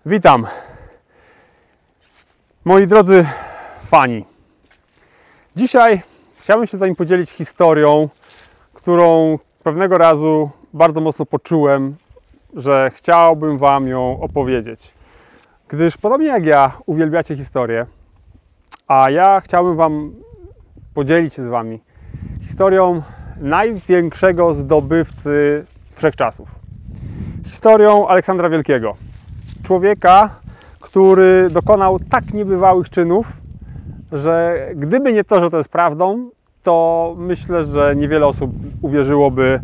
Witam, moi drodzy fani. Dzisiaj chciałbym się z Wami podzielić historią, którą pewnego razu bardzo mocno poczułem, że chciałbym Wam ją opowiedzieć. Gdyż podobnie jak ja uwielbiacie historię, a ja chciałbym Wam podzielić się z Wami historią największego zdobywcy wszechczasów. Historią Aleksandra Wielkiego. Człowieka, który dokonał tak niebywałych czynów, że gdyby nie to, że to jest prawdą, to myślę, że niewiele osób uwierzyłoby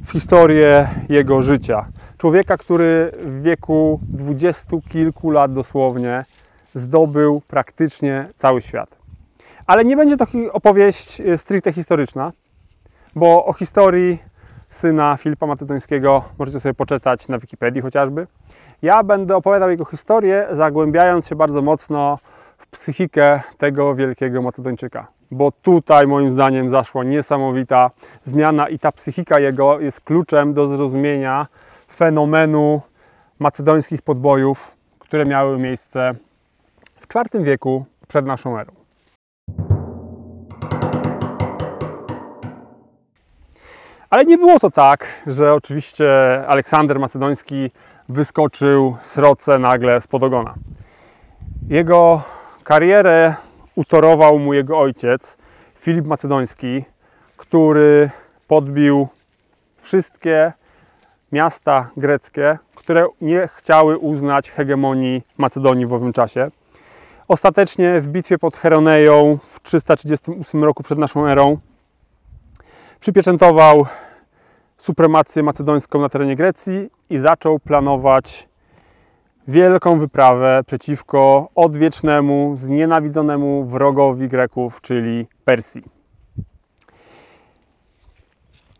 w historię jego życia. Człowieka, który w wieku 20 kilku lat dosłownie zdobył praktycznie cały świat. Ale nie będzie to opowieść stricte historyczna, bo o historii syna Filipa Macedońskiego możecie sobie poczytać na Wikipedii chociażby. Ja będę opowiadał jego historię, zagłębiając się bardzo mocno w psychikę tego wielkiego Macedończyka. Bo tutaj moim zdaniem zaszła niesamowita zmiana i ta psychika jego jest kluczem do zrozumienia fenomenu macedońskich podbojów, które miały miejsce w IV wieku przed naszą erą. Ale nie było to tak, że oczywiście Aleksander Macedoński wyskoczył sroce nagle spod ogona. Jego karierę utorował mu jego ojciec, Filip Macedoński, który podbił wszystkie miasta greckie, które nie chciały uznać hegemonii Macedonii w owym czasie. Ostatecznie w bitwie pod Cheroneją w 338 roku przed naszą erą przypieczętował supremację macedońską na terenie Grecji i zaczął planować wielką wyprawę przeciwko odwiecznemu, znienawidzonemu wrogowi Greków, czyli Persji.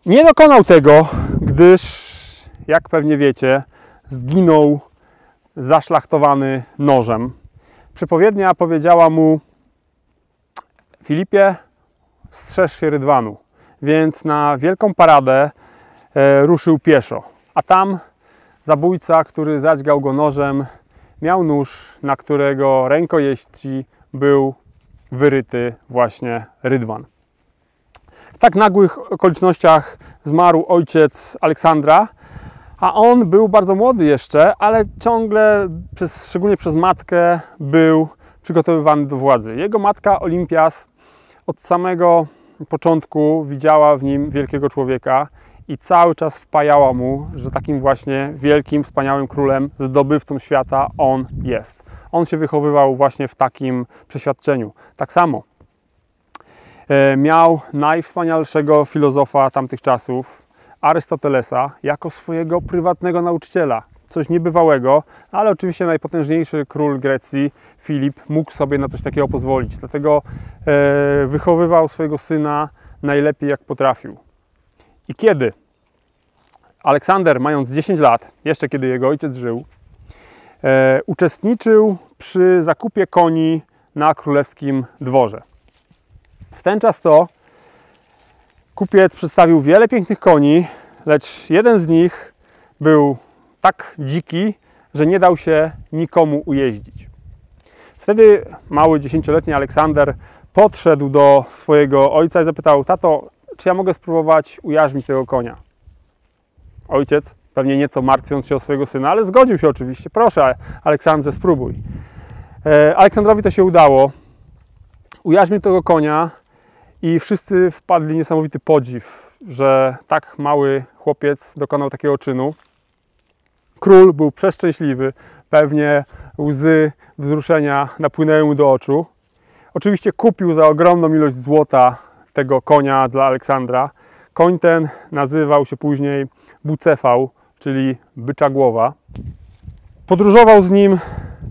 Nie dokonał tego, gdyż, jak pewnie wiecie, zginął zaszlachtowany nożem. Przepowiednia powiedziała mu: Filipie, strzeż się rydwanu. Więc na wielką paradę ruszył pieszo. A tam zabójca, który zadźgał go nożem, miał nóż, na którego rękojeści był wyryty właśnie rydwan. W tak nagłych okolicznościach zmarł ojciec Aleksandra, a on był bardzo młody jeszcze, ale ciągle, szczególnie przez matkę, był przygotowywany do władzy. Jego matka Olimpias od samego początku widziała w nim wielkiego człowieka i cały czas wpajała mu, że takim właśnie wielkim, wspaniałym królem, zdobywcą świata on jest. On się wychowywał właśnie w takim przeświadczeniu. Tak samo miał najwspanialszego filozofa tamtych czasów, Arystotelesa, jako swojego prywatnego nauczyciela. Coś niebywałego, ale oczywiście najpotężniejszy król Grecji, Filip, mógł sobie na coś takiego pozwolić. Dlatego wychowywał swojego syna najlepiej jak potrafił. I kiedy Aleksander, mając 10 lat, jeszcze kiedy jego ojciec żył, uczestniczył przy zakupie koni na królewskim dworze. W ten czas to kupiec przedstawił wiele pięknych koni, lecz jeden z nich był tak dziki, że nie dał się nikomu ujeździć. Wtedy mały, 10-letni Aleksander podszedł do swojego ojca i zapytał: tato, czy ja mogę spróbować ujarzmić tego konia? Ojciec, pewnie nieco martwiąc się o swojego syna, ale zgodził się oczywiście. Proszę, Aleksandrze, spróbuj. Aleksandrowi to się udało. Ujarzmił tego konia i wszyscy wpadli w niesamowity podziw, że tak mały chłopiec dokonał takiego czynu. Król był przeszczęśliwy, pewnie łzy wzruszenia napłynęły mu do oczu. Oczywiście kupił za ogromną ilość złota tego konia dla Aleksandra. Koń ten nazywał się później Bucefał, czyli bycza głowa. Podróżował z nim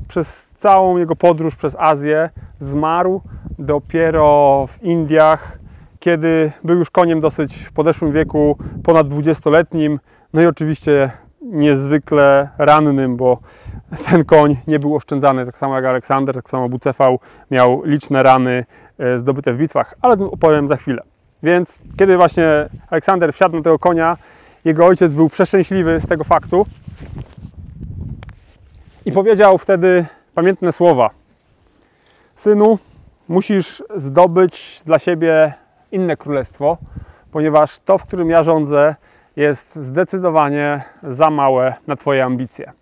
przez całą jego podróż przez Azję. Zmarł dopiero w Indiach, kiedy był już koniem dosyć w podeszłym wieku, ponad 20-letnim. No i oczywiście niezwykle rannym, bo ten koń nie był oszczędzany, tak samo jak Aleksander, tak samo Bucefał miał liczne rany zdobyte w bitwach, ale o tym opowiem za chwilę. Więc kiedy właśnie Aleksander wsiadł na tego konia, jego ojciec był przeszczęśliwy z tego faktu I powiedział wtedy pamiętne słowa: synu, musisz zdobyć dla siebie inne królestwo, ponieważ to, w którym ja rządzę, jest zdecydowanie za małe na twoje ambicje.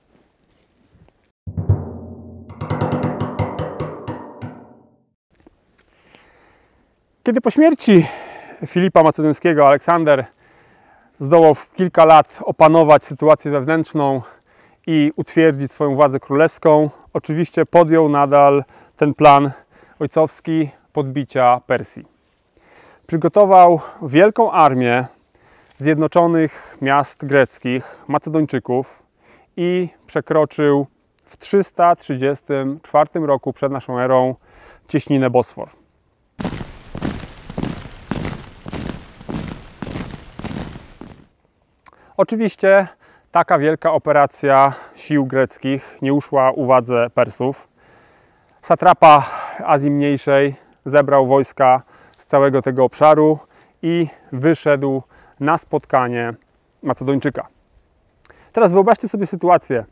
Kiedy po śmierci Filipa Macedońskiego Aleksander zdołał w kilka lat opanować sytuację wewnętrzną i utwierdzić swoją władzę królewską, oczywiście podjął nadal ten plan ojcowski podbicia Persji. Przygotował wielką armię zjednoczonych miast greckich, Macedończyków i przekroczył w 334 roku przed naszą erą cieśninę Bosfor. Oczywiście taka wielka operacja sił greckich nie uszła uwadze Persów. Satrapa Azji Mniejszej zebrał wojska z całego tego obszaru i wyszedł na spotkanie Macedończyka. Teraz wyobraźcie sobie sytuację.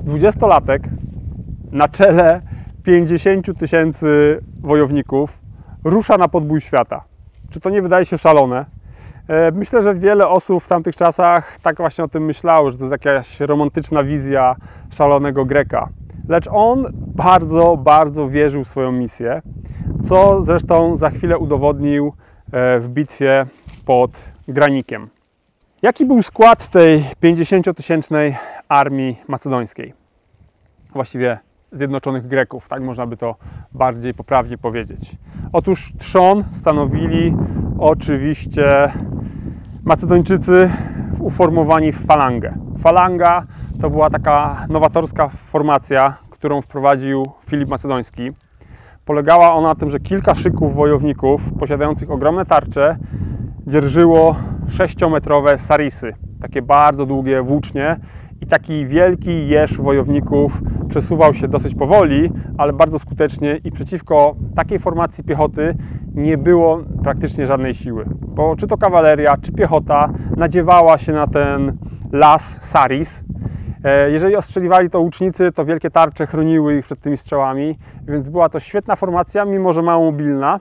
20-latek na czele 50 000 wojowników rusza na podbój świata. Czy to nie wydaje się szalone? Myślę, że wiele osób w tamtych czasach tak właśnie o tym myślało, że to jest jakaś romantyczna wizja szalonego Greka. Lecz on bardzo, bardzo wierzył w swoją misję, co zresztą za chwilę udowodnił w bitwie pod Granikiem. Jaki był skład tej 50-tysięcznej armii macedońskiej? Właściwie zjednoczonych Greków, tak można by to bardziej poprawnie powiedzieć. Otóż trzon stanowili oczywiście Macedończycy uformowani w falangę. Falanga to była taka nowatorska formacja, którą wprowadził Filip Macedoński. Polegała ona na tym, że kilka szyków wojowników posiadających ogromne tarcze dzierżyło 6-metrowe sarisy, takie bardzo długie włócznie, i taki wielki jeż wojowników przesuwał się dosyć powoli, ale bardzo skutecznie, i przeciwko takiej formacji piechoty nie było praktycznie żadnej siły. Bo czy to kawaleria, czy piechota nadziewała się na ten las saris. Jeżeli ostrzeliwali to łucznicy, to wielkie tarcze chroniły ich przed tymi strzałami, więc była to świetna formacja, mimo że mało mobilna,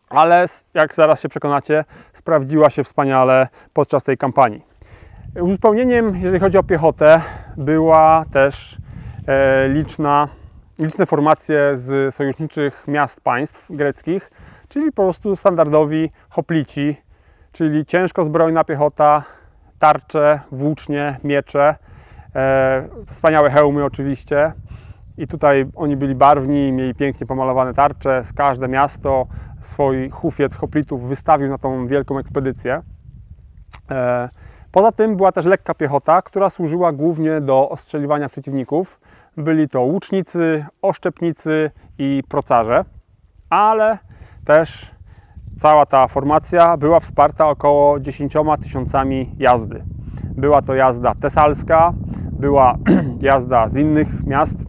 ale jak zaraz się przekonacie, sprawdziła się wspaniale podczas tej kampanii. Uzupełnieniem, jeżeli chodzi o piechotę, była też liczne formacje z sojuszniczych miast państw greckich, czyli po prostu standardowi hoplici, czyli ciężko zbrojna piechota, tarcze, włócznie, miecze, wspaniałe hełmy oczywiście. I tutaj oni byli barwni, mieli pięknie pomalowane tarcze. Z każde miasto swój hufiec hoplitów wystawił na tą wielką ekspedycję. Poza tym była też lekka piechota, która służyła głównie do ostrzeliwania przeciwników. Byli to łucznicy, oszczepnicy i procarze, ale też cała ta formacja była wsparta około 10 000 jazdy. Była to jazda tesalska, była jazda z innych miast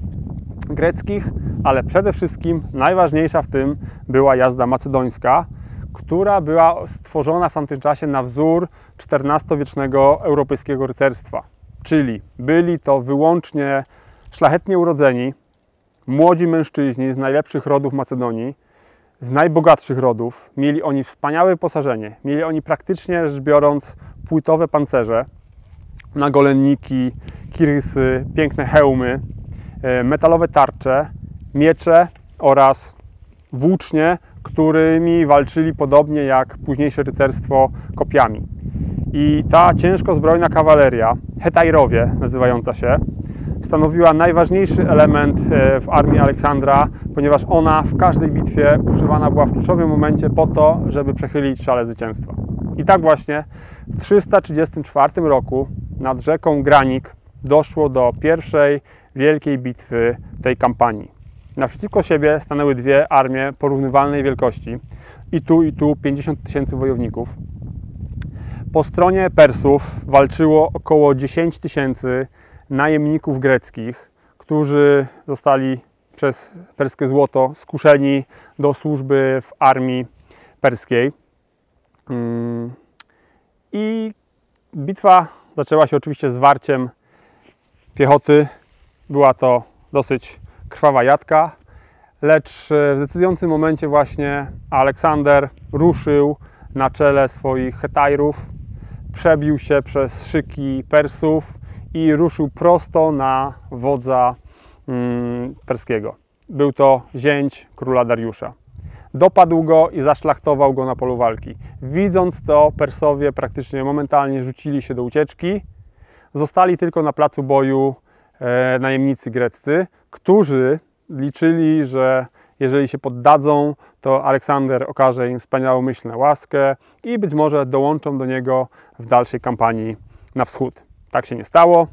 greckich, ale przede wszystkim najważniejsza w tym była jazda macedońska, która była stworzona w tamtym czasie na wzór XIV-wiecznego europejskiego rycerstwa. Czyli byli to wyłącznie szlachetnie urodzeni, młodzi mężczyźni z najlepszych rodów Macedonii, z najbogatszych rodów. Mieli oni wspaniałe wyposażenie, mieli oni praktycznie rzecz biorąc płytowe pancerze, nagolenniki, kirysy, piękne hełmy, metalowe tarcze, miecze oraz włócznie, którymi walczyli podobnie jak późniejsze rycerstwo kopiami. I ta ciężko zbrojna kawaleria, hetairowie nazywająca się, stanowiła najważniejszy element w armii Aleksandra, ponieważ ona w każdej bitwie używana była w kluczowym momencie po to, żeby przechylić szale zwycięstwa. I tak właśnie w 334 roku nad rzeką Granik doszło do pierwszej wielkiej bitwy tej kampanii. Naprzeciwko siebie stanęły dwie armie porównywalnej wielkości. I tu 50 000 wojowników. Po stronie Persów walczyło około 10 000 najemników greckich, którzy zostali przez perskie złoto skuszeni do służby w armii perskiej. I bitwa zaczęła się oczywiście zwarciem piechoty. Była to dosyć krwawa jadka, lecz w decydującym momencie właśnie Aleksander ruszył na czele swoich hetajrów, przebił się przez szyki Persów i ruszył prosto na wodza perskiego. Był to zięć króla Dariusza. Dopadł go i zaszlachtował go na polu walki. Widząc to, Persowie praktycznie momentalnie rzucili się do ucieczki. Zostali tylko na placu boju najemnicy greccy, którzy liczyli, że jeżeli się poddadzą, to Aleksander okaże im wspaniałomyślną łaskę i być może dołączą do niego w dalszej kampanii na wschód. Tak się nie stało.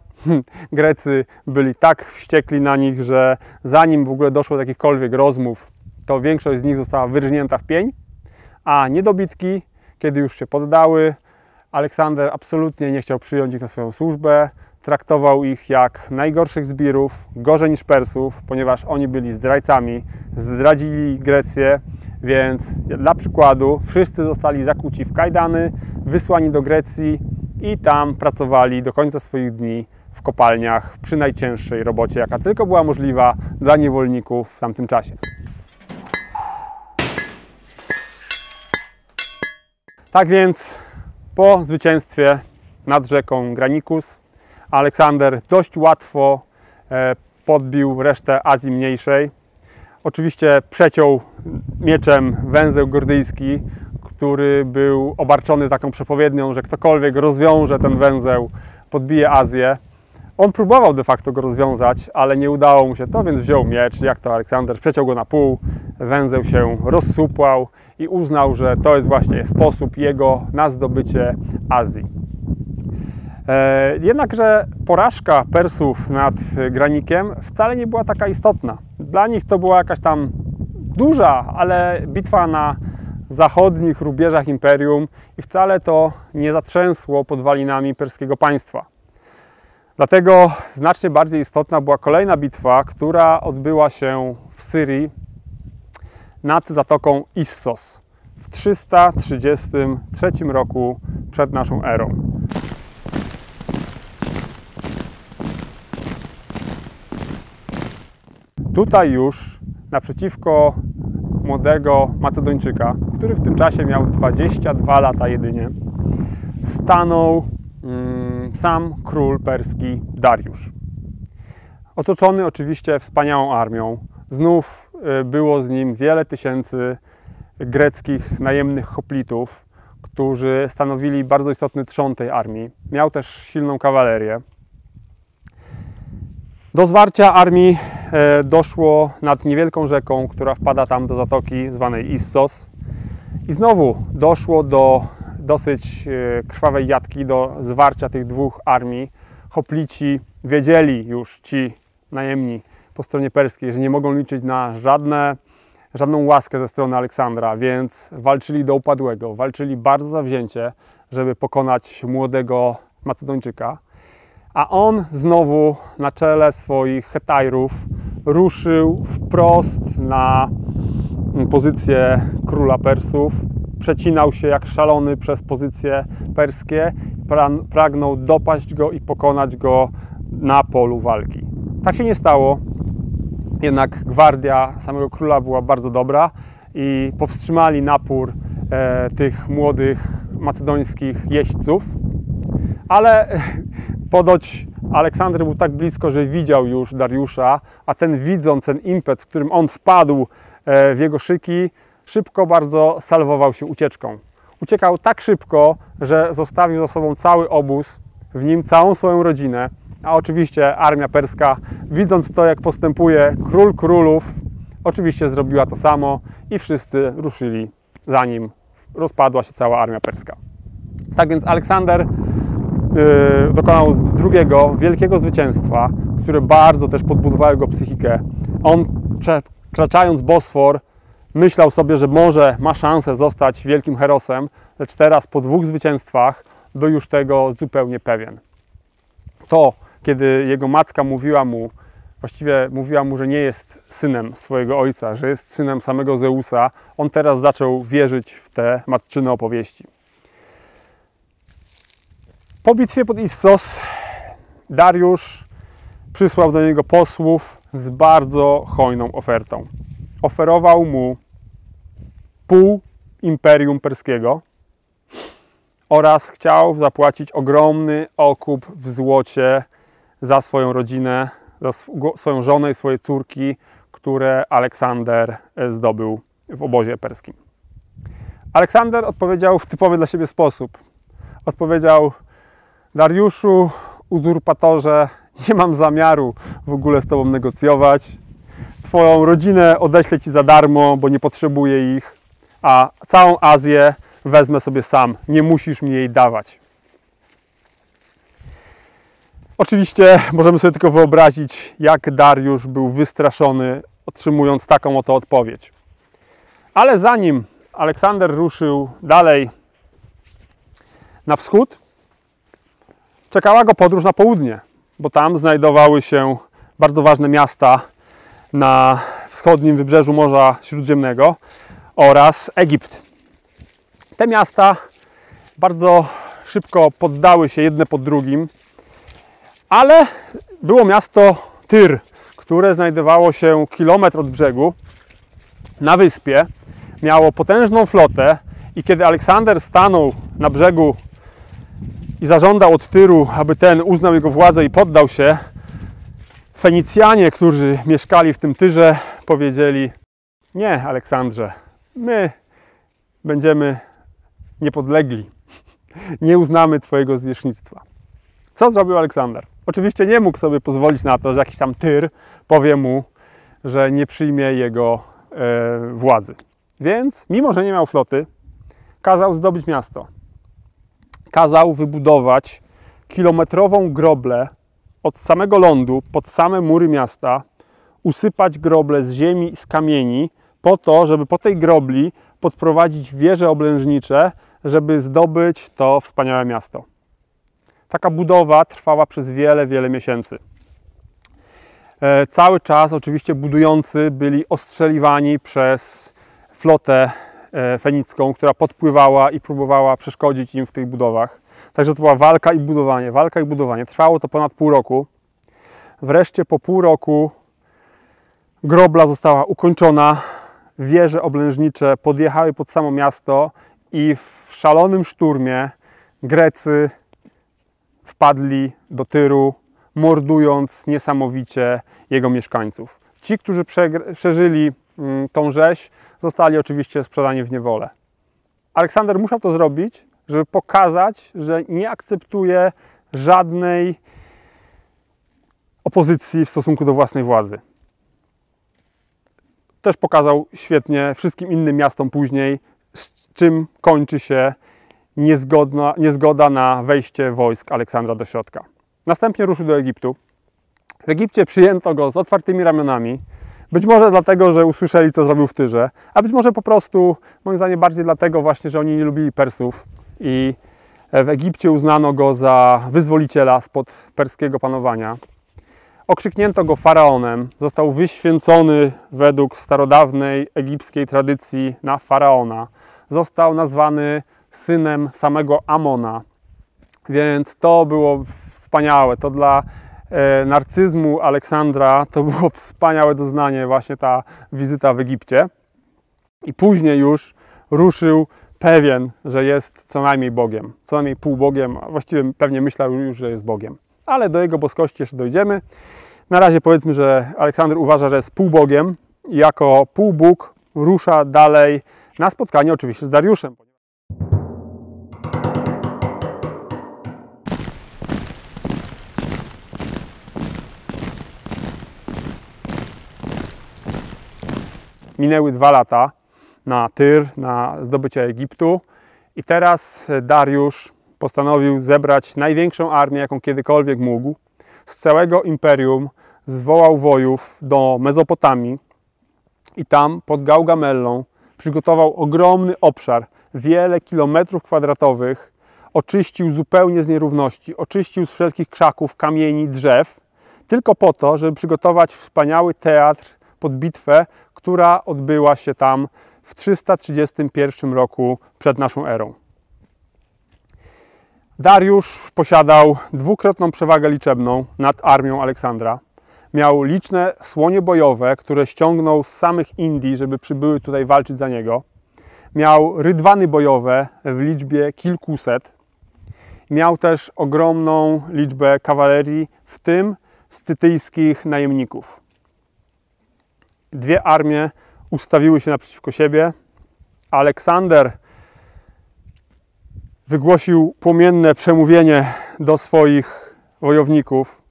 Grecy byli tak wściekli na nich, że zanim w ogóle doszło do jakichkolwiek rozmów, to większość z nich została wyrżnięta w pień, a niedobitki, kiedy już się poddały, Aleksander absolutnie nie chciał przyjąć ich na swoją służbę, traktował ich jak najgorszych zbirów, gorzej niż Persów, ponieważ oni byli zdrajcami, zdradzili Grecję, więc dla przykładu wszyscy zostali zakuci w kajdany, wysłani do Grecji i tam pracowali do końca swoich dni w kopalniach przy najcięższej robocie, jaka tylko była możliwa dla niewolników w tamtym czasie. Tak więc po zwycięstwie nad rzeką Granicus Aleksander dość łatwo podbił resztę Azji Mniejszej. Oczywiście przeciął mieczem węzeł gordyjski, który był obarczony taką przepowiednią, że ktokolwiek rozwiąże ten węzeł, podbije Azję. On próbował de facto go rozwiązać, ale nie udało mu się to, więc wziął miecz, jak to Aleksander, przeciął go na pół, węzeł się rozsupłał i uznał, że to jest właśnie sposób jego na zdobycie Azji. Jednakże porażka Persów nad Granikiem wcale nie była taka istotna. Dla nich to była jakaś tam duża, ale bitwa na zachodnich rubieżach imperium i wcale to nie zatrzęsło podwalinami perskiego państwa. Dlatego znacznie bardziej istotna była kolejna bitwa, która odbyła się w Syrii nad zatoką Issos w 333 roku przed naszą erą. Tutaj już naprzeciwko młodego Macedończyka, który w tym czasie miał 22 lata jedynie, stanął sam król perski Dariusz. Otoczony oczywiście wspaniałą armią. Znów było z nim wiele tysięcy greckich najemnych hoplitów, którzy stanowili bardzo istotny trzon tej armii. Miał też silną kawalerię. Do zwarcia armii doszło nad niewielką rzeką, która wpada tam do zatoki zwanej Issos. I znowu doszło do dosyć krwawej jatki, do zwarcia tych dwóch armii. Hoplici wiedzieli już, ci najemni po stronie perskiej, że nie mogą liczyć na żadną łaskę ze strony Aleksandra, więc walczyli do upadłego. Walczyli bardzo zawzięcie, żeby pokonać młodego Macedończyka. A on znowu na czele swoich hetajrów ruszył wprost na pozycję króla Persów. Przecinał się jak szalony przez pozycje perskie. Pragnął dopaść go i pokonać go na polu walki. Tak się nie stało. Jednak gwardia samego króla była bardzo dobra i powstrzymali napór tych młodych macedońskich jeźdźców. Ale podoć Aleksander był tak blisko, że widział już Dariusza, a ten widząc ten impet, z którym on wpadł w jego szyki, szybko bardzo salwował się ucieczką. Uciekał tak szybko, że zostawił za sobą cały obóz, w nim całą swoją rodzinę, a oczywiście armia perska, widząc to, jak postępuje król królów, oczywiście zrobiła to samo i wszyscy ruszyli za nim. Rozpadła się cała armia perska. Tak więc Aleksander dokonał drugiego wielkiego zwycięstwa, które bardzo też podbudowało jego psychikę. On, przekraczając Bosfor, myślał sobie, że może ma szansę zostać wielkim herosem, lecz teraz po dwóch zwycięstwach był już tego zupełnie pewien. To, kiedy jego matka mówiła mu, że nie jest synem swojego ojca, że jest synem samego Zeusa, on teraz zaczął wierzyć w te matczyne opowieści. Po bitwie pod Issos Dariusz przysłał do niego posłów z bardzo hojną ofertą. Oferował mu pół imperium perskiego oraz chciał zapłacić ogromny okup w złocie za swoją rodzinę, za swoją żonę i swoje córki, które Aleksander zdobył w obozie perskim. Aleksander odpowiedział w typowy dla siebie sposób. Odpowiedział: Dariuszu, uzurpatorze, nie mam zamiaru w ogóle z tobą negocjować. Twoją rodzinę odeślę ci za darmo, bo nie potrzebuję ich, a całą Azję wezmę sobie sam. Nie musisz mi jej dawać. Oczywiście możemy sobie tylko wyobrazić, jak Dariusz był wystraszony, otrzymując taką oto odpowiedź. Ale zanim Aleksander ruszył dalej na wschód, czekała go podróż na południe, bo tam znajdowały się bardzo ważne miasta na wschodnim wybrzeżu Morza Śródziemnego oraz Egipt. Te miasta bardzo szybko poddały się jedne pod drugim, ale było miasto Tyr, które znajdowało się kilometr od brzegu na wyspie, miało potężną flotę i kiedy Aleksander stanął na brzegu i zażądał od Tyru, aby ten uznał jego władzę i poddał się, Fenicjanie, którzy mieszkali w tym Tyrze, powiedzieli: nie, Aleksandrze, my będziemy niepodlegli, nie uznamy twojego zwierzchnictwa. Co zrobił Aleksander? Oczywiście nie mógł sobie pozwolić na to, że jakiś tam Tyr powie mu, że nie przyjmie jego władzy. Więc, mimo że nie miał floty, kazał zdobyć miasto. Kazał wybudować kilometrową groblę od samego lądu pod same mury miasta, usypać groble z ziemi i z kamieni po to, żeby po tej grobli podprowadzić wieże oblężnicze, żeby zdobyć to wspaniałe miasto. Taka budowa trwała przez wiele, wiele miesięcy. Cały czas oczywiście budujący byli ostrzeliwani przez flotę fenicką, która podpływała i próbowała przeszkodzić im w tych budowach. Także to była walka i budowanie, walka i budowanie. Trwało to ponad pół roku. Wreszcie po pół roku grobla została ukończona, wieże oblężnicze podjechały pod samo miasto i w szalonym szturmie Grecy wpadli do Tyru, mordując niesamowicie jego mieszkańców. Ci, którzy przeżyli tą rzeź, zostali oczywiście sprzedani w niewolę. Aleksander musiał to zrobić, żeby pokazać, że nie akceptuje żadnej opozycji w stosunku do własnej władzy. Też pokazał świetnie wszystkim innym miastom później, z czym kończy się niezgoda na wejście wojsk Aleksandra do środka. Następnie ruszył do Egiptu. W Egipcie przyjęto go z otwartymi ramionami. Być może dlatego, że usłyszeli, co zrobił w Tyrze, a być może po prostu, moim zdaniem, bardziej dlatego właśnie, że oni nie lubili Persów i w Egipcie uznano go za wyzwoliciela spod perskiego panowania. Okrzyknięto go faraonem, został wyświęcony według starodawnej egipskiej tradycji na faraona. Został nazwany synem samego Amona, więc to było wspaniałe. To dla narcyzmu Aleksandra to było wspaniałe doznanie, właśnie ta wizyta w Egipcie. I później już ruszył pewien, że jest co najmniej Bogiem, co najmniej półbogiem, a właściwie pewnie myślał już, że jest Bogiem. Ale do jego boskości jeszcze dojdziemy. Na razie powiedzmy, że Aleksander uważa, że jest półbogiem i jako półbóg rusza dalej na spotkanie oczywiście z Dariuszem. Minęły 2 lata na Tyr, na zdobycie Egiptu i teraz Dariusz postanowił zebrać największą armię, jaką kiedykolwiek mógł. Z całego imperium zwołał wojów do Mezopotamii i tam pod Gaugamellą przygotował ogromny obszar, wiele kilometrów kwadratowych, oczyścił zupełnie z nierówności, oczyścił z wszelkich krzaków, kamieni, drzew, tylko po to, żeby przygotować wspaniały teatr pod bitwę, która odbyła się tam w 331 roku przed naszą erą. Dariusz posiadał dwukrotną przewagę liczebną nad armią Aleksandra. Miał liczne słonie bojowe, które ściągnął z samych Indii, żeby przybyły tutaj walczyć za niego. Miał rydwany bojowe w liczbie kilkuset. Miał też ogromną liczbę kawalerii, w tym scytyjskich najemników. Dwie armie ustawiły się naprzeciwko siebie. Aleksander wygłosił płomienne przemówienie do swoich wojowników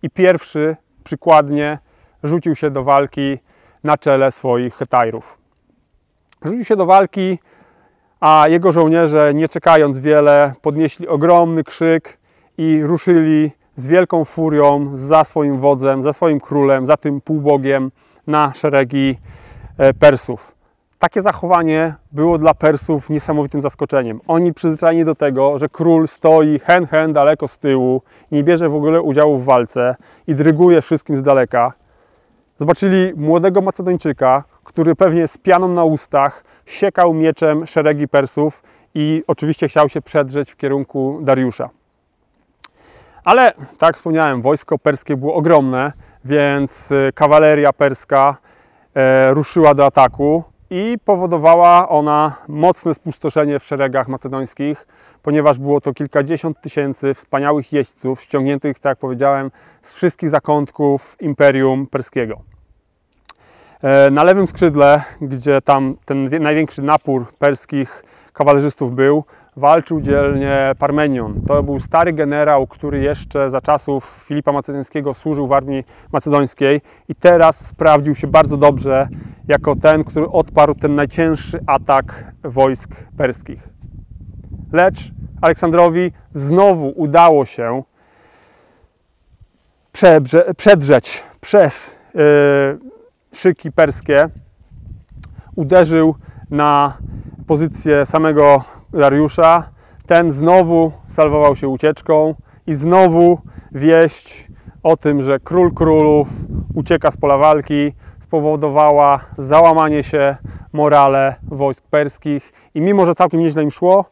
i pierwszy przykładnie rzucił się do walki na czele swoich Hetajrów. Rzucił się do walki, a jego żołnierze, nie czekając wiele, podnieśli ogromny krzyk i ruszyli z wielką furią za swoim wodzem, za swoim królem, za tym półbogiem na szeregi Persów. Takie zachowanie było dla Persów niesamowitym zaskoczeniem. Oni przyzwyczajeni do tego, że król stoi hen daleko z tyłu, nie bierze w ogóle udziału w walce i dryguje wszystkim z daleka. Zobaczyli młodego Macedończyka, który pewnie z pianą na ustach siekał mieczem szeregi Persów i oczywiście chciał się przedrzeć w kierunku Dariusza. Ale, tak jak wspomniałem, wojsko perskie było ogromne, więc kawaleria perska ruszyła do ataku i powodowała ona mocne spustoszenie w szeregach macedońskich, ponieważ było to kilkadziesiąt tysięcy wspaniałych jeźdźców ściągniętych, tak jak powiedziałem, z wszystkich zakątków Imperium Perskiego. Na lewym skrzydle, gdzie tam ten największy napór perskich kawalerzystów był, walczył dzielnie Parmenion. To był stary generał, który jeszcze za czasów Filipa Macedońskiego służył w armii macedońskiej i teraz sprawdził się bardzo dobrze jako ten, który odparł ten najcięższy atak wojsk perskich. Lecz Aleksandrowi znowu udało się przedrzeć przez szyki perskie. Uderzył na pozycję samego Dariusza. Ten znowu salwował się ucieczką i znowu wieść o tym, że król królów ucieka z pola walki, spowodowała załamanie się morale wojsk perskich i mimo, że całkiem nieźle im szło,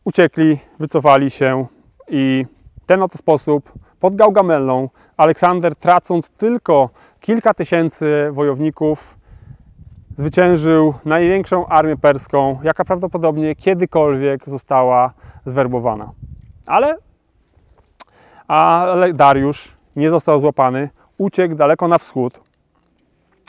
uciekli, wycofali się i w ten oto sposób pod Gaugamellą Aleksander, tracąc tylko kilka tysięcy wojowników, zwyciężył największą armię perską, jaka prawdopodobnie kiedykolwiek została zwerbowana. Ale Dariusz nie został złapany, uciekł daleko na wschód.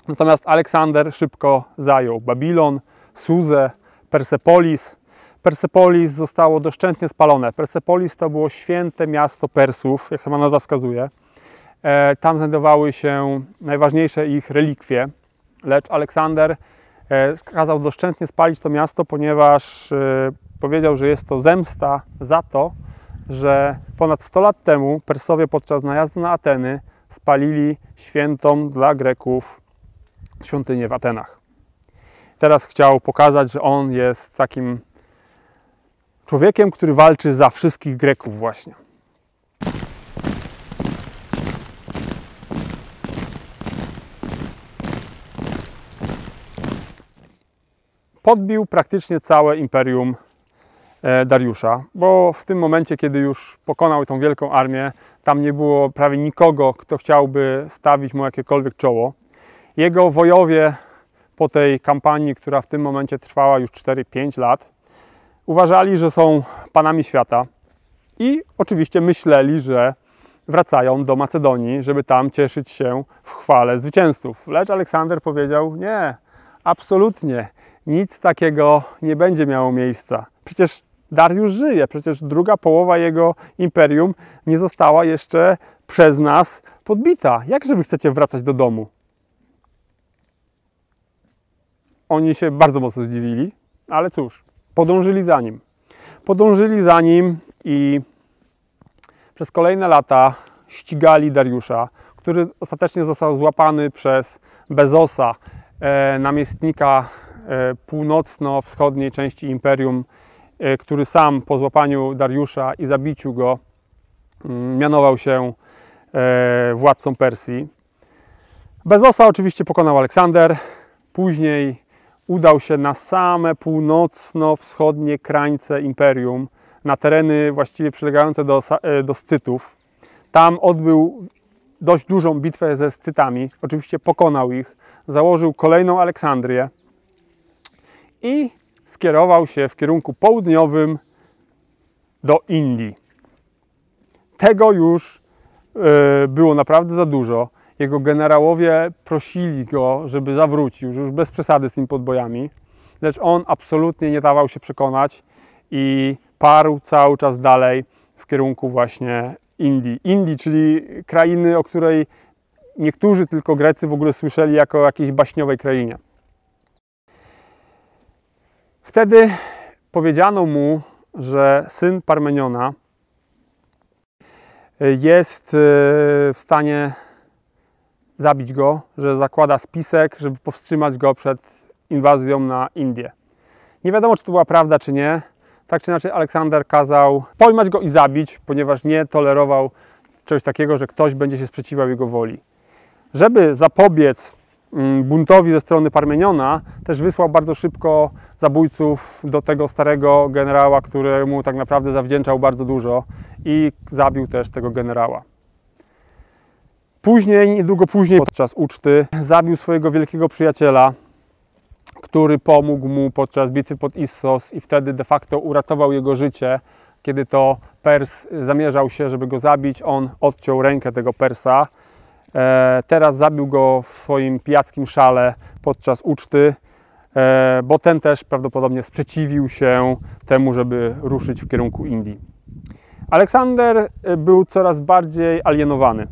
Natomiast Aleksander szybko zajął Babilon, Suzę, Persepolis. Persepolis zostało doszczętnie spalone. Persepolis to było święte miasto Persów, jak sama nazwa wskazuje. Tam znajdowały się najważniejsze ich relikwie, lecz Aleksander kazał doszczętnie spalić to miasto, ponieważ powiedział, że jest to zemsta za to, że ponad 100 lat temu Persowie podczas najazdu na Ateny spalili świętą dla Greków świątynię w Atenach. Teraz chciał pokazać, że on jest takim człowiekiem, który walczy za wszystkich Greków właśnie. Podbił praktycznie całe imperium Dariusza, bo w tym momencie, kiedy już pokonał tą wielką armię, tam nie było prawie nikogo, kto chciałby stawić mu jakiekolwiek czoło. Jego wojowie po tej kampanii, która w tym momencie trwała już 4-5 lat, uważali, że są panami świata i oczywiście myśleli, że wracają do Macedonii, żeby tam cieszyć się w chwale zwycięzców. Lecz Aleksander powiedział: nie, absolutnie, nic takiego nie będzie miało miejsca. Przecież Dariusz żyje, przecież druga połowa jego imperium nie została jeszcze przez nas podbita. Jakże wy chcecie wracać do domu? Oni się bardzo mocno zdziwili, ale cóż, podążyli za nim. Podążyli za nim i przez kolejne lata ścigali Dariusza, który ostatecznie został złapany przez Bezosa, namiestnika północno-wschodniej części imperium, który sam po złapaniu Dariusza i zabiciu go mianował się władcą Persji. Bezosa oczywiście pokonał Aleksander, później udał się na same północno-wschodnie krańce imperium, na tereny właściwie przylegające do Scytów. Tam odbył dość dużą bitwę ze Scytami, oczywiście pokonał ich, założył kolejną Aleksandrię i skierował się w kierunku południowym do Indii. Tego już było naprawdę za dużo. Jego generałowie prosili go, żeby zawrócił, już bez przesady z tymi podbojami, lecz on absolutnie nie dawał się przekonać i parł cały czas dalej w kierunku właśnie Indii. Indii, czyli krainy, o której niektórzy tylko Grecy w ogóle słyszeli jako o jakiejś baśniowej krainie. Wtedy powiedziano mu, że syn Parmeniona jest w stanie zabić go, że zakłada spisek, żeby powstrzymać go przed inwazją na Indię. Nie wiadomo, czy to była prawda, czy nie. Tak czy inaczej Aleksander kazał pojmać go i zabić, ponieważ nie tolerował czegoś takiego, że ktoś będzie się sprzeciwiał jego woli. Żeby zapobiec buntowi ze strony Parmeniona, też wysłał bardzo szybko zabójców do tego starego generała, któremu tak naprawdę zawdzięczał bardzo dużo, i zabił też tego generała. Później, niedługo później, podczas uczty, zabił swojego wielkiego przyjaciela, który pomógł mu podczas bitwy pod Issos i wtedy de facto uratował jego życie. Kiedy to Pers zamierzał się, żeby go zabić, on odciął rękę tego Persa. Teraz zabił go w swoim pijackim szale podczas uczty, bo ten też prawdopodobnie sprzeciwił się temu, żeby ruszyć w kierunku Indii. Aleksander był coraz bardziej alienowany.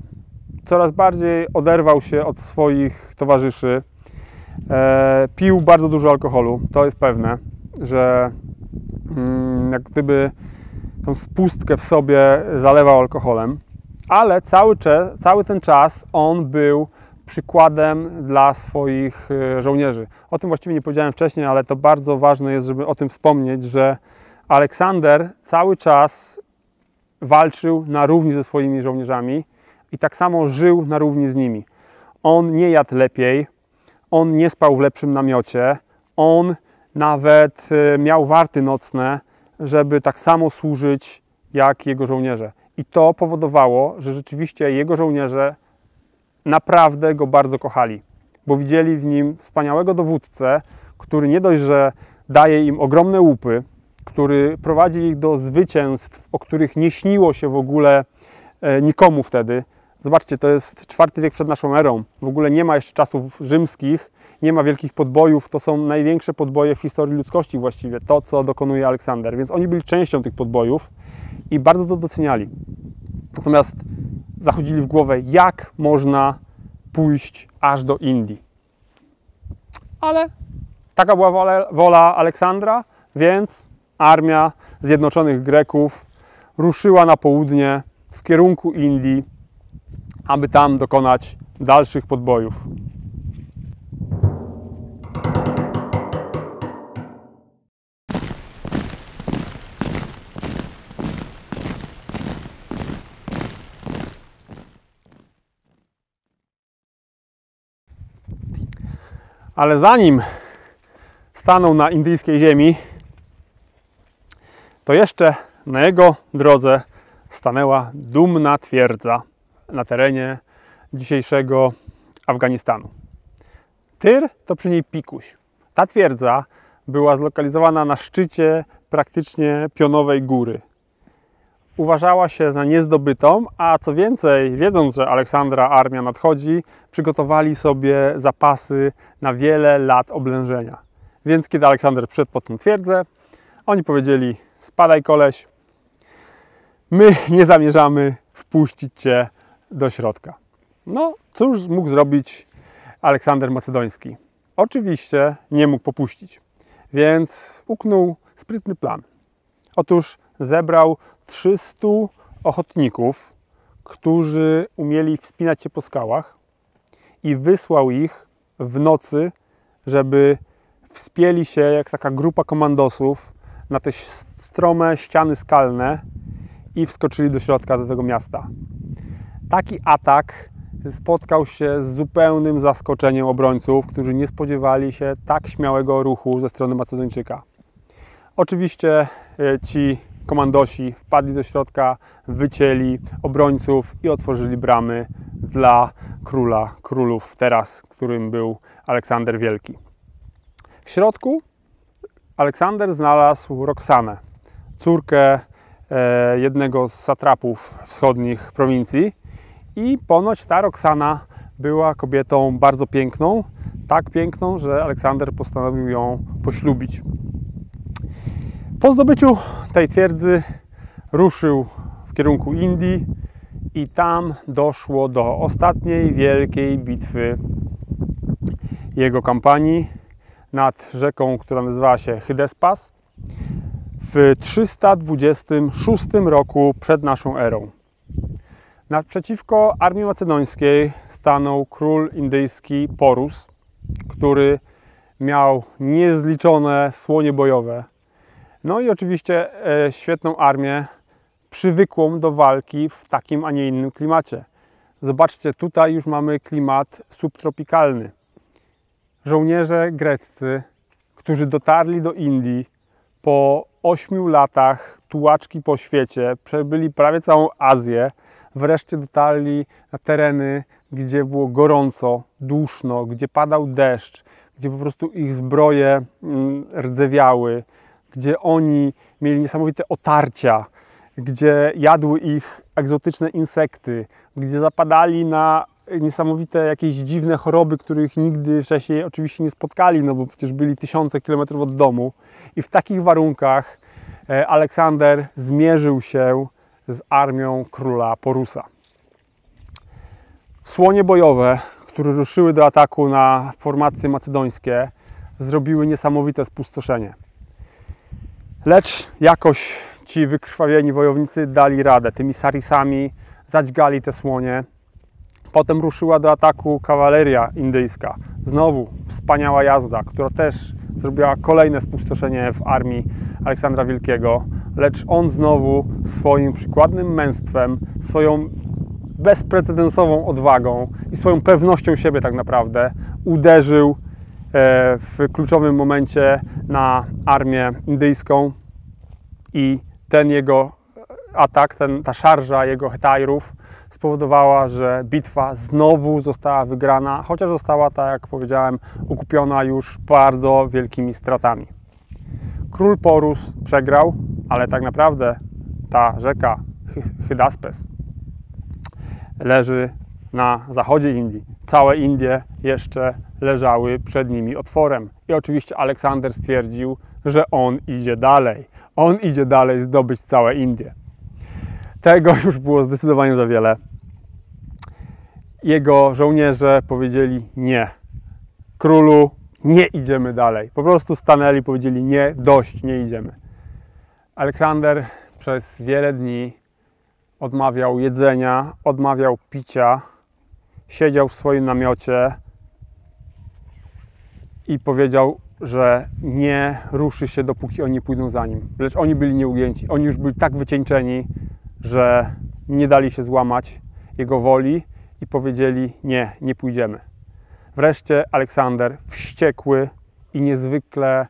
Coraz bardziej oderwał się od swoich towarzyszy. Pił bardzo dużo alkoholu, to jest pewne, że jak gdyby tą spustkę w sobie zalewał alkoholem, ale cały ten czas on był przykładem dla swoich żołnierzy. O tym właściwie nie powiedziałem wcześniej, ale to bardzo ważne jest, żeby o tym wspomnieć, że Aleksander cały czas walczył na równi ze swoimi żołnierzami i tak samo żył na równi z nimi. On nie jadł lepiej, on nie spał w lepszym namiocie, on nawet miał warty nocne, żeby tak samo służyć jak jego żołnierze. I to powodowało, że rzeczywiście jego żołnierze naprawdę go bardzo kochali, bo widzieli w nim wspaniałego dowódcę, który nie dość, że daje im ogromne łupy, który prowadzi ich do zwycięstw, o których nie śniło się w ogóle nikomu wtedy. Zobaczcie, to jest IV wiek przed naszą erą. W ogóle nie ma jeszcze czasów rzymskich, nie ma wielkich podbojów. To są największe podboje w historii ludzkości właściwie, to co dokonuje Aleksander. Więc oni byli częścią tych podbojów i bardzo to doceniali. Natomiast zachodzili w głowę, jak można pójść aż do Indii. Ale taka była wola Aleksandra, więc armia Zjednoczonych Greków ruszyła na południe w kierunku Indii, aby tam dokonać dalszych podbojów. Ale zanim stanął na indyjskiej ziemi, to jeszcze na jego drodze stanęła dumna twierdza na terenie dzisiejszego Afganistanu. Tyr to przy niej pikuś. Ta twierdza była zlokalizowana na szczycie praktycznie pionowej góry. Uważała się za niezdobytą, a co więcej, wiedząc, że Aleksandra armia nadchodzi, przygotowali sobie zapasy na wiele lat oblężenia. Więc kiedy Aleksander wszedł pod tę twierdzę, oni powiedzieli: spadaj koleś, my nie zamierzamy wpuścić cię do środka. No, cóż mógł zrobić Aleksander Macedoński? Oczywiście nie mógł popuścić, więc uknął sprytny plan. Otóż zebrał 300 ochotników, którzy umieli wspinać się po skałach, i wysłał ich w nocy, żeby wspięli się jak taka grupa komandosów na te strome ściany skalne i wskoczyli do środka, do tego miasta. Taki atak spotkał się z zupełnym zaskoczeniem obrońców, którzy nie spodziewali się tak śmiałego ruchu ze strony Macedończyka. Oczywiście ci komandosi wpadli do środka, wycięli obrońców i otworzyli bramy dla królów teraz, którym był Aleksander Wielki. W środku Aleksander znalazł Roxanę, córkę jednego z satrapów wschodnich prowincji i ponoć ta Roxana była kobietą bardzo piękną, tak piękną, że Aleksander postanowił ją poślubić. Po zdobyciu tej twierdzy ruszył w kierunku Indii i tam doszło do ostatniej wielkiej bitwy jego kampanii nad rzeką, która nazywała się Hydespas w 326 roku przed naszą erą. Naprzeciwko armii macedońskiej stanął król indyjski Porus, który miał niezliczone słonie bojowe. No i oczywiście świetną armię, przywykłą do walki w takim, a nie innym klimacie. Zobaczcie, tutaj już mamy klimat subtropikalny. Żołnierze greccy, którzy dotarli do Indii po 8 latach tułaczki po świecie, przebyli prawie całą Azję, wreszcie dotarli na tereny, gdzie było gorąco, duszno, gdzie padał deszcz, gdzie po prostu ich zbroje rdzewiały, gdzie oni mieli niesamowite otarcia, gdzie jadły ich egzotyczne insekty, gdzie zapadali na niesamowite jakieś dziwne choroby, których nigdy wcześniej oczywiście nie spotkali, no bo przecież byli tysiące kilometrów od domu. I w takich warunkach Aleksander zmierzył się z armią króla Porusa. Słonie bojowe, które ruszyły do ataku na formacje macedońskie, zrobiły niesamowite spustoszenie. Lecz jakoś ci wykrwawieni wojownicy dali radę. Tymi sarisami zadźgali te słonie. Potem ruszyła do ataku kawaleria indyjska. Znowu wspaniała jazda, która też zrobiła kolejne spustoszenie w armii Aleksandra Wielkiego. Lecz on znowu swoim przykładnym męstwem, swoją bezprecedensową odwagą i swoją pewnością siebie tak naprawdę uderzył w kluczowym momencie na armię indyjską i ten jego atak, ta szarża jego hetajrów spowodowała, że bitwa znowu została wygrana, chociaż została, tak jak powiedziałem, okupiona już bardzo wielkimi stratami. Król Porus przegrał, ale tak naprawdę ta rzeka Hydaspes leży na zachodzie Indii. Całe Indie jeszcze leżały przed nimi otworem. I oczywiście Aleksander stwierdził, że on idzie dalej. On idzie dalej zdobyć całe Indie. Tego już było zdecydowanie za wiele. Jego żołnierze powiedzieli nie. Królu, nie idziemy dalej. Po prostu stanęli, powiedzieli nie, dość, nie idziemy. Aleksander przez wiele dni odmawiał jedzenia, odmawiał picia, siedział w swoim namiocie i powiedział, że nie ruszy się, dopóki oni pójdą za nim. Lecz oni byli nieugięci. Oni już byli tak wycieńczeni, że nie dali się złamać jego woli i powiedzieli nie, nie pójdziemy. Wreszcie Aleksander, wściekły i niezwykle,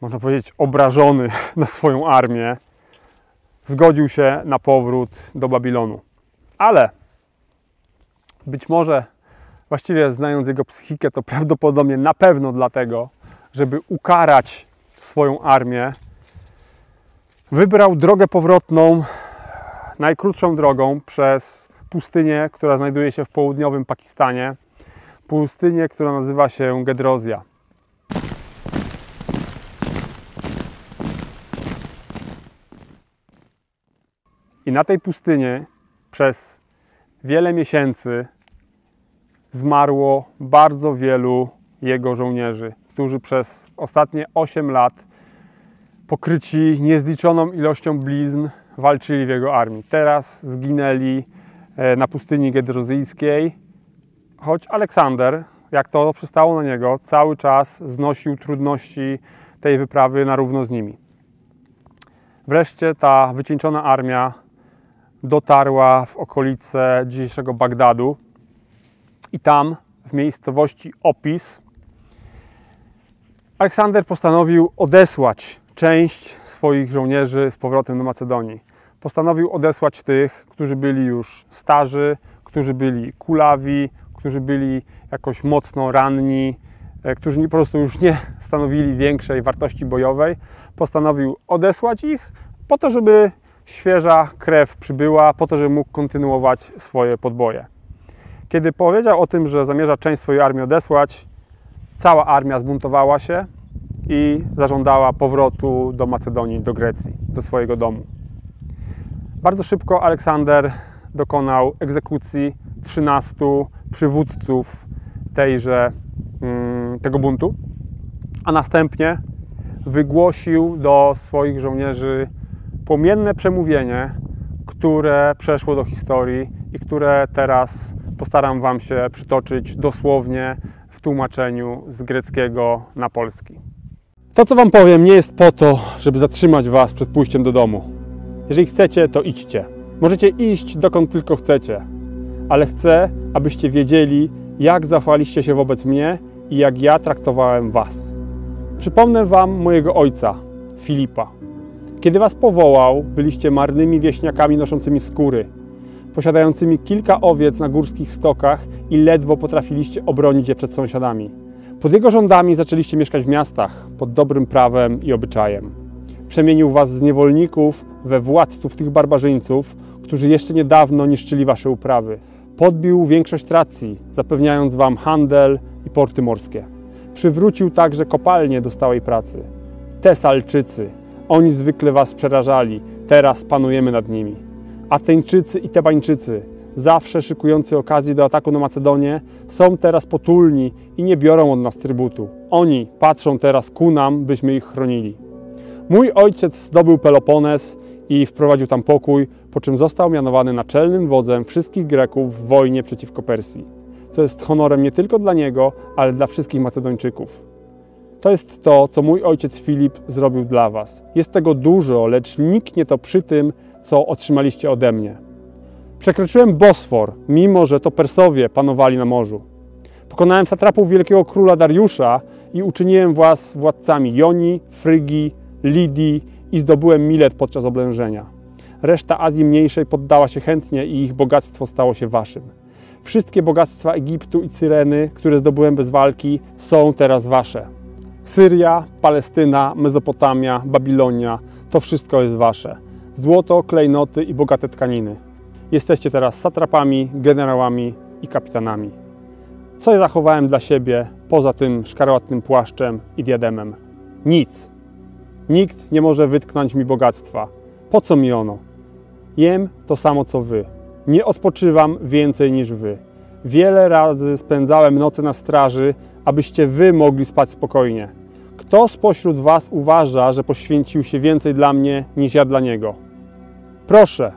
można powiedzieć, obrażony na swoją armię, zgodził się na powrót do Babilonu. Ale być może, właściwie znając jego psychikę, to prawdopodobnie na pewno dlatego, żeby ukarać swoją armię, wybrał drogę powrotną, najkrótszą drogą przez pustynię, która znajduje się w południowym Pakistanie. Pustynię, która nazywa się Gedrozja. I na tej pustyni przez wiele miesięcy zmarło bardzo wielu jego żołnierzy, którzy przez ostatnie 8 lat, pokryci niezliczoną ilością blizn, walczyli w jego armii. Teraz zginęli na pustyni gedrozyjskiej, choć Aleksander, jak to przystało na niego, cały czas znosił trudności tej wyprawy na równo z nimi. Wreszcie ta wycieńczona armia dotarła w okolice dzisiejszego Bagdadu i tam, w miejscowości Opis, Aleksander postanowił odesłać część swoich żołnierzy z powrotem do Macedonii. Postanowił odesłać tych, którzy byli już starzy, którzy byli kulawi, którzy byli jakoś mocno ranni, którzy po prostu już nie stanowili większej wartości bojowej. Postanowił odesłać ich po to, żeby świeża krew przybyła, po to, żeby mógł kontynuować swoje podboje. Kiedy powiedział o tym, że zamierza część swojej armii odesłać, cała armia zbuntowała się i zażądała powrotu do Macedonii, do Grecji, do swojego domu. Bardzo szybko Aleksander dokonał egzekucji 13 przywódców tego buntu, a następnie wygłosił do swoich żołnierzy płomienne przemówienie, które przeszło do historii i które teraz postaram Wam się przytoczyć dosłownie w tłumaczeniu z greckiego na polski. To, co Wam powiem, nie jest po to, żeby zatrzymać Was przed pójściem do domu. Jeżeli chcecie, to idźcie. Możecie iść dokąd tylko chcecie, ale chcę, abyście wiedzieli, jak zachowaliście się wobec mnie i jak ja traktowałem Was. Przypomnę Wam mojego ojca, Filipa. Kiedy Was powołał, byliście marnymi wieśniakami noszącymi skóry, posiadającymi kilka owiec na górskich stokach i ledwo potrafiliście obronić je przed sąsiadami. Pod jego rządami zaczęliście mieszkać w miastach, pod dobrym prawem i obyczajem. Przemienił Was z niewolników we władców tych barbarzyńców, którzy jeszcze niedawno niszczyli Wasze uprawy. Podbił większość Tracji, zapewniając Wam handel i porty morskie. Przywrócił także kopalnie do stałej pracy. Tesalczycy, oni zwykle Was przerażali, teraz panujemy nad nimi. Ateńczycy i Tebańczycy, zawsze szykujący okazję do ataku na Macedonię, są teraz potulni i nie biorą od nas trybutu. Oni patrzą teraz ku nam, byśmy ich chronili. Mój ojciec zdobył Pelopones i wprowadził tam pokój, po czym został mianowany naczelnym wodzem wszystkich Greków w wojnie przeciwko Persji, co jest honorem nie tylko dla niego, ale dla wszystkich Macedończyków. To jest to, co mój ojciec Filip zrobił dla was. Jest tego dużo, lecz niknie to przy tym, co otrzymaliście ode mnie. Przekroczyłem Bosfor, mimo że to Persowie panowali na morzu. Pokonałem satrapów wielkiego króla Dariusza i uczyniłem was władcami Jonii, Frygii, Lidii i zdobyłem Milet podczas oblężenia. Reszta Azji Mniejszej poddała się chętnie i ich bogactwo stało się waszym. Wszystkie bogactwa Egiptu i Cyreny, które zdobyłem bez walki, są teraz wasze. Syria, Palestyna, Mezopotamia, Babilonia, to wszystko jest wasze. Złoto, klejnoty i bogate tkaniny. Jesteście teraz satrapami, generałami i kapitanami. Co ja zachowałem dla siebie poza tym szkarłatnym płaszczem i diademem? Nic. Nikt nie może wytknąć mi bogactwa. Po co mi ono? Jem to samo co wy. Nie odpoczywam więcej niż wy. Wiele razy spędzałem noce na straży, abyście wy mogli spać spokojnie. Kto spośród was uważa, że poświęcił się więcej dla mnie niż ja dla niego? Proszę,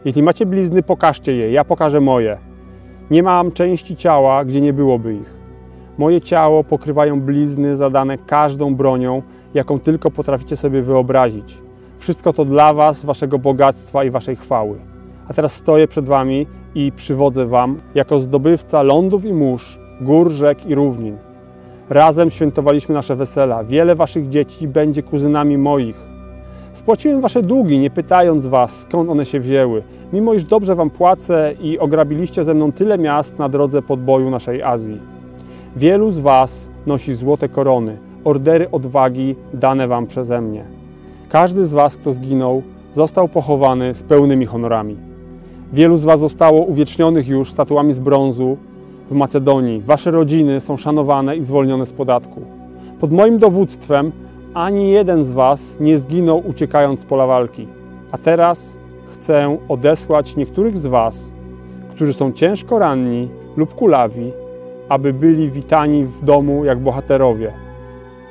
jeśli macie blizny, pokażcie je, ja pokażę moje. Nie mam części ciała, gdzie nie byłoby ich. Moje ciało pokrywają blizny zadane każdą bronią, jaką tylko potraficie sobie wyobrazić. Wszystko to dla was, waszego bogactwa i waszej chwały. A teraz stoję przed wami i przywodzę wam jako zdobywca lądów i mórz, gór, rzek i równin. Razem świętowaliśmy nasze wesela. Wiele waszych dzieci będzie kuzynami moich. Spłaciłem wasze długi, nie pytając was, skąd one się wzięły, mimo iż dobrze wam płacę i ograbiliście ze mną tyle miast na drodze podboju naszej Azji. Wielu z was nosi złote korony, ordery odwagi dane wam przeze mnie. Każdy z was, kto zginął, został pochowany z pełnymi honorami. Wielu z was zostało uwiecznionych już statuami z brązu w Macedonii. Wasze rodziny są szanowane i zwolnione z podatku. Pod moim dowództwem ani jeden z was nie zginął uciekając z pola walki. A teraz chcę odesłać niektórych z was, którzy są ciężko ranni lub kulawi, aby byli witani w domu jak bohaterowie.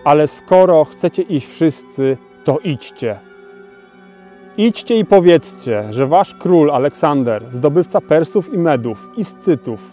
Ale skoro chcecie iść wszyscy, to idźcie. Idźcie i powiedzcie, że wasz król Aleksander, zdobywca Persów i Medów i Scytów,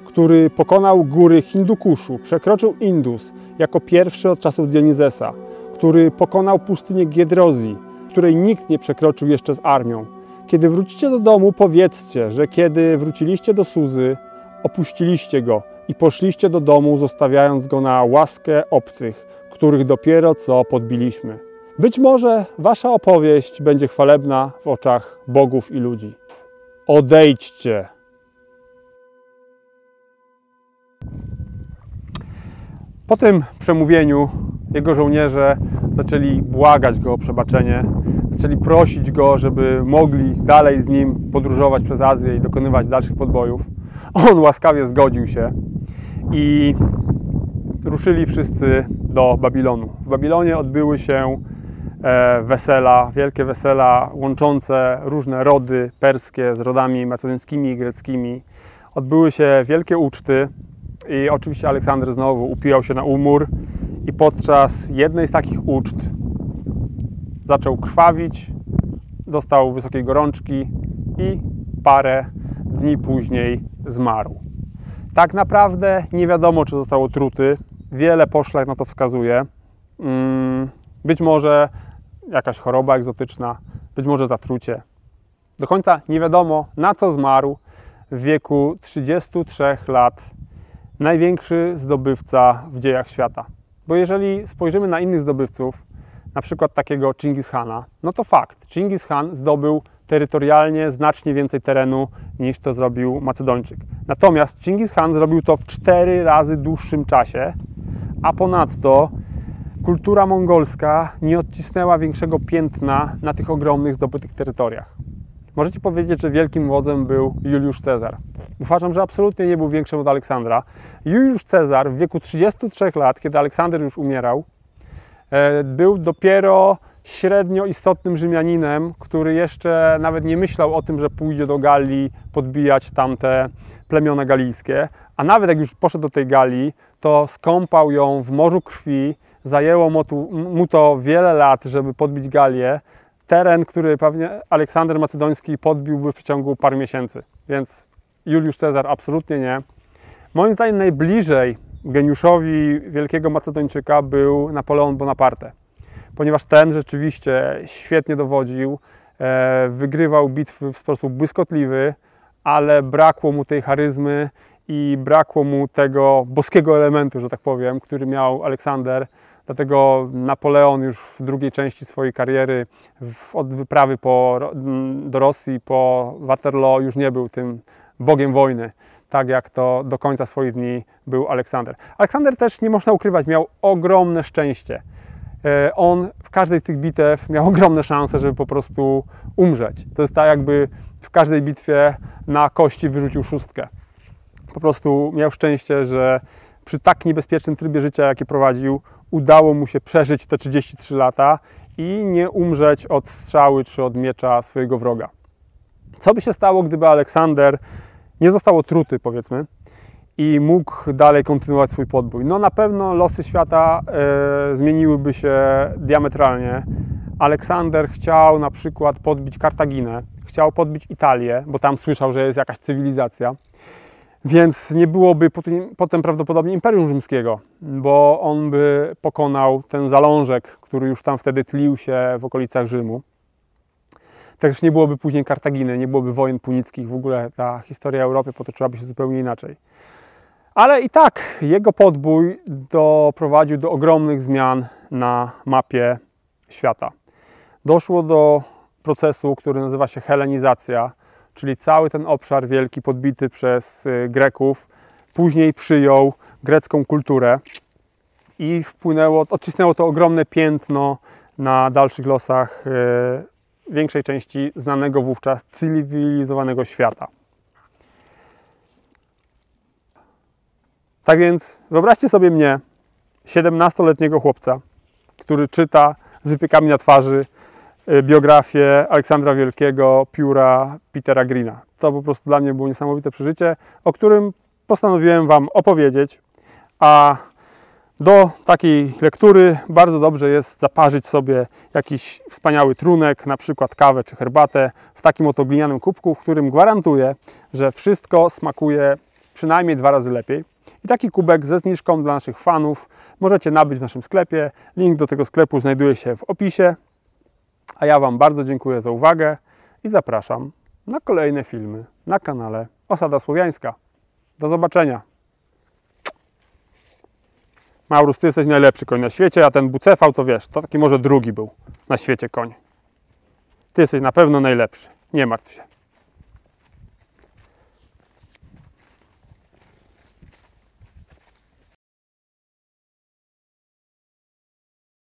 który pokonał góry Hindukuszu, przekroczył Indus jako pierwszy od czasów Dionizesa, który pokonał pustynię Giedrozji, której nikt nie przekroczył jeszcze z armią. Kiedy wrócicie do domu, powiedzcie, że kiedy wróciliście do Suzy, opuściliście go i poszliście do domu, zostawiając go na łaskę obcych, których dopiero co podbiliśmy. Być może wasza opowieść będzie chwalebna w oczach bogów i ludzi. Odejdźcie! Po tym przemówieniu jego żołnierze zaczęli błagać go o przebaczenie, zaczęli prosić go, żeby mogli dalej z nim podróżować przez Azję i dokonywać dalszych podbojów. On łaskawie zgodził się i ruszyli wszyscy do Babilonu. W Babilonie odbyły się wesela, wielkie wesela łączące różne rody perskie z rodami macedońskimi i greckimi. Odbyły się wielkie uczty i oczywiście Aleksander znowu upijał się na umór i podczas jednej z takich uczt zaczął krwawić, dostał wysokiej gorączki i parę dni później zmarł. Tak naprawdę nie wiadomo, czy został otruty. Wiele poszlak na to wskazuje. Być może jakaś choroba egzotyczna, być może zatrucie. Do końca nie wiadomo, na co zmarł w wieku 33 lat największy zdobywca w dziejach świata. Bo jeżeli spojrzymy na innych zdobywców, na przykład takiego Chingis Khana, no to fakt, Chingis Khan zdobył terytorialnie znacznie więcej terenu niż to zrobił Macedończyk. Natomiast Chingis Khan zrobił to w 4 razy dłuższym czasie, a ponadto kultura mongolska nie odcisnęła większego piętna na tych ogromnych zdobytych terytoriach. Możecie powiedzieć, że wielkim wodzem był Juliusz Cezar. Uważam, że absolutnie nie był większym od Aleksandra. Juliusz Cezar w wieku 33 lat, kiedy Aleksander już umierał, był dopiero średnio istotnym Rzymianinem, który jeszcze nawet nie myślał o tym, że pójdzie do Galii podbijać tamte plemiona galijskie, a nawet jak już poszedł do tej Galii, to skąpał ją w morzu krwi, zajęło mu to wiele lat, żeby podbić Galię, teren, który pewnie Aleksander Macedoński podbiłby w przeciągu paru miesięcy, więc Juliusz Cezar absolutnie nie. Moim zdaniem najbliżej geniuszowi wielkiego Macedończyka był Napoleon Bonaparte, ponieważ ten rzeczywiście świetnie dowodził, wygrywał bitwy w sposób błyskotliwy, ale brakło mu tej charyzmy i brakło mu tego boskiego elementu, że tak powiem, który miał Aleksander. Dlatego Napoleon już w drugiej części swojej kariery, od wyprawy do Rosji po Waterloo, już nie był tym bogiem wojny, tak jak to do końca swoich dni był Aleksander. Aleksander też, nie można ukrywać, miał ogromne szczęście. On w każdej z tych bitew miał ogromne szanse, żeby po prostu umrzeć. To jest tak, jakby w każdej bitwie na kości wyrzucił 6. Po prostu miał szczęście, że przy tak niebezpiecznym trybie życia, jaki prowadził, udało mu się przeżyć te 33 lata i nie umrzeć od strzały czy od miecza swojego wroga. Co by się stało, gdyby Aleksander nie został otruty, powiedzmy, i mógł dalej kontynuować swój podbój? No na pewno losy świata zmieniłyby się diametralnie. Aleksander chciał na przykład podbić Kartaginę, chciał podbić Italię, bo tam słyszał, że jest jakaś cywilizacja. Więc nie byłoby potem prawdopodobnie Imperium Rzymskiego, bo on by pokonał ten zalążek, który już tam wtedy tlił się w okolicach Rzymu. Też nie byłoby później Kartaginy, nie byłoby wojen punickich, w ogóle ta historia Europy potoczyłaby się zupełnie inaczej. Ale i tak jego podbój doprowadził do ogromnych zmian na mapie świata. Doszło do procesu, który nazywa się helenizacja, czyli cały ten obszar wielki podbity przez Greków później przyjął grecką kulturę i odcisnęło to ogromne piętno na dalszych losach większej części znanego wówczas cywilizowanego świata. Tak więc wyobraźcie sobie mnie, 17-letniego chłopca, który czyta z wypiekami na twarzy biografię Aleksandra Wielkiego, pióra Petera Greena. To po prostu dla mnie było niesamowite przeżycie, o którym postanowiłem Wam opowiedzieć, a do takiej lektury bardzo dobrze jest zaparzyć sobie jakiś wspaniały trunek, na przykład kawę czy herbatę w takim oto glinianym kubku, w którym gwarantuję, że wszystko smakuje przynajmniej 2 razy lepiej. I taki kubek ze zniżką dla naszych fanów możecie nabyć w naszym sklepie. Link do tego sklepu znajduje się w opisie. A ja Wam bardzo dziękuję za uwagę i zapraszam na kolejne filmy na kanale Osada Słowiańska. Do zobaczenia! Maurus, ty jesteś najlepszy koń na świecie, a ten Bucefał to wiesz, to taki może drugi był na świecie koń. Ty jesteś na pewno najlepszy, nie martw się.